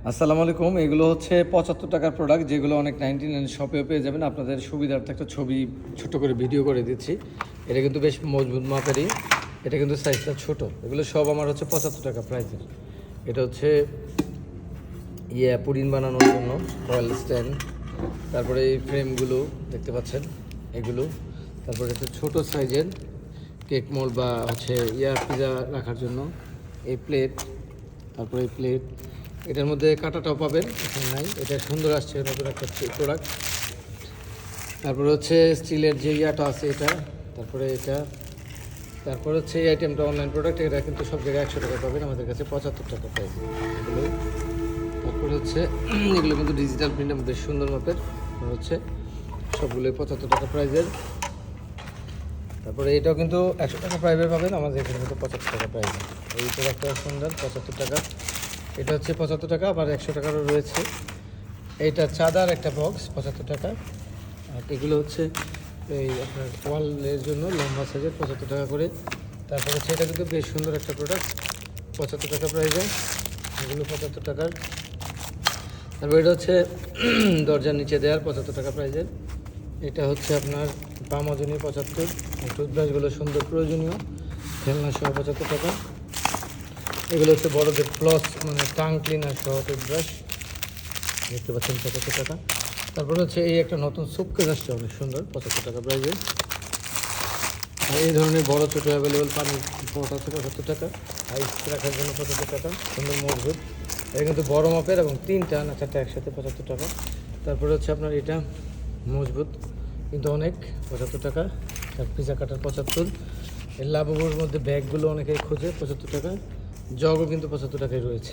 আসসালামু আলাইকুম। এগুলো হচ্ছে ৭৫ টাকার প্রোডাক্ট, যেগুলো অনেক 99 শপেও পেয়ে যাবেন। আপনাদের সুবিধার্থে একটা ছবি ছোট করে ভিডিও করে দিচ্ছি। এটা কিন্তু বেশ মজবুত মাপেরই, এটা কিন্তু সাইজটা ছোট। এগুলো সব আমার হচ্ছে ৭৫ টাকা প্রাইসের। এটা হচ্ছে পুডিং বানানোর জন্য ফয়েল স্ট্যান্ড, তারপরে এই ফ্রেমগুলো দেখতে পাচ্ছেন এগুলো, তারপরে একটা ছোট সাইজের কেক মোল্ড বা হচ্ছে পিজা রাখার জন্য এই প্লেট, তারপরে এই প্লেট। এটার মধ্যে কাঁটাটাও পাবেন, এখানে নাই। এটা সুন্দর আসছে, নতুন একটা প্রোডাক্ট। তারপরে হচ্ছে স্টিলের যে ইয়াটা আছে এটা, তারপরে এটা, তারপরে হচ্ছে এই আইটেমটা অনলাইন প্রোডাক্ট। এটা কিন্তু সব জায়গায় 100 টাকা পাবেন, আমাদের কাছে ৭৫ টাকা প্রাইস এগুলো। তারপরে হচ্ছে এগুলো কিন্তু ডিজিটাল প্রিন্টের বেশ সুন্দর মাপের হচ্ছে, সবগুলোই ৭৫ টাকা প্রাইজের। তারপরে এটাও কিন্তু 100 টাকা প্রাইজে পাবেন, আমাদের এখানে কিন্তু ৭৫ টাকা প্রাইস। এই প্রোডাক্টটা সুন্দর, ৭৫ টাকা। এটা হচ্ছে ৭৫ টাকা, আবার 100 টাকারও রয়েছে। এইটা চাঁদার একটা বক্স ৭৫ টাকা। আর এগুলো হচ্ছে এই আপনার ওয়ালের জন্য লম্বা সাইজের ৭৫ টাকা করে। তারপরে হচ্ছে এটা কিন্তু বেশ সুন্দর একটা প্রোডাক্ট, ৭৫ টাকা প্রাইসে, এগুলো ৭৫ টাকার। তারপর এটা হচ্ছে দরজার নিচে দেওয়ার ৭৫ টাকা প্রাইসের। এটা হচ্ছে আপনার পামাজনি ৭৫। টুথব্রাশগুলো সুন্দর প্রয়োজনীয়, খেলনা সহ ৭৫ টাকা। এগুলো হচ্ছে বড়দের প্লাস মানে টাং ক্লিনার সহ টুথব্রাশ, দেখতে পাচ্ছেন ৭৫ টাকা। তারপরে হচ্ছে এই একটা নতুন সুপকেস আসছে, অনেক সুন্দর, ৭৫ টাকা প্রাইসে। আর এই ধরনের বড় ছোটো অ্যাভেলেবেল পানির পট আছে ৭৫ টাকা, আইস রাখার জন্য ৭৫ টাকা, সুন্দর মজবুত। এটা কিন্তু বড় মাপের এবং 3টা না 4টা একসাথে ৭৫ টাকা। তারপরে হচ্ছে আপনার এটা মজবুত কিন্তু অনেক, ৭৫ টাকা। তার পিজা কাটার ৭৫। এর লাভবুর মধ্যে ব্যাগগুলো অনেকেই খোঁজে, ৭৫ টাকা। জগও কিন্তু ৭৫ টাকায় রয়েছে।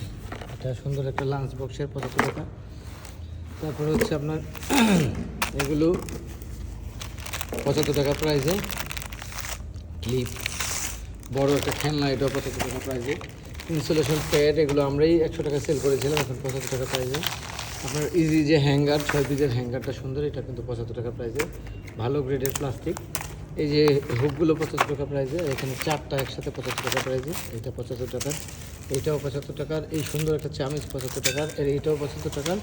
এটা সুন্দর একটা লাঞ্চ বক্সের ৭৫ টাকা। তারপরে হচ্ছে আপনার এগুলো ৭৫ টাকা প্রাইসে। ক্লিপ বড় একটা খেলনা, এটাও ৭৫ টাকা প্রাইসে। ইনসুলেশন প্যাড, এগুলো আমরাই 100 টাকা সেল করেছিলাম, এখন ৭৫ টাকা প্রাইসে। আপনার ইজি যে হ্যাঙ্গার, 6 পিসের হ্যাঙ্গারটা সুন্দর, এটা কিন্তু ৭৫ টাকা প্রাইসে, ভালো গ্রেডের প্লাস্টিক। এই যে হুকগুলো ৭৫ টাকা প্রাইসে, এখানে 4টা একসাথে ৭৫ টাকা প্রাইসে, এটা ৭৫ টাকার, এইটাও ৭৫ টাকার। এই সুন্দর একটা চামিচ ৭৫ টাকার, এইটাও ৭৫ টাকার।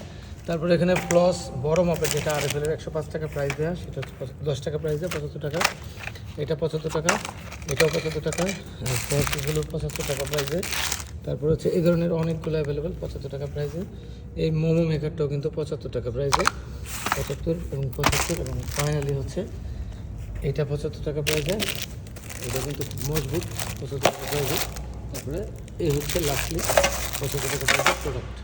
তারপরে এখানে প্লাস বড় মাপের যেটা RFL 105 টাকা প্রাইস দেওয়া, সেটা হচ্ছে 10 টাকা প্রাইস দেওয়া, ৭৫ টাকা। এটা ৭৫ টাকা, এটাও ৭৫ টাকা। ফোর্কগুলো ৭৫ টাকা প্রাইসে। তারপর হচ্ছে এই ধরনের অনেকগুলো অ্যাভেলেবেল ৭৫ টাকা প্রাইসে। এই মোমো মেকারটাও কিন্তু ৭৫ টাকা প্রাইসে, ৭৫ এবং ৭৫। এবং ফাইনালি হচ্ছে এইটা ৭৫ টাকা প্রাইসে, এটা কিন্তু খুব মজবুত, ৭৫ টাকা প্রাইসে। তারপরে এই হচ্ছে লাস্টলি ৭৫ টাকা প্রাইসের প্রোডাক্ট।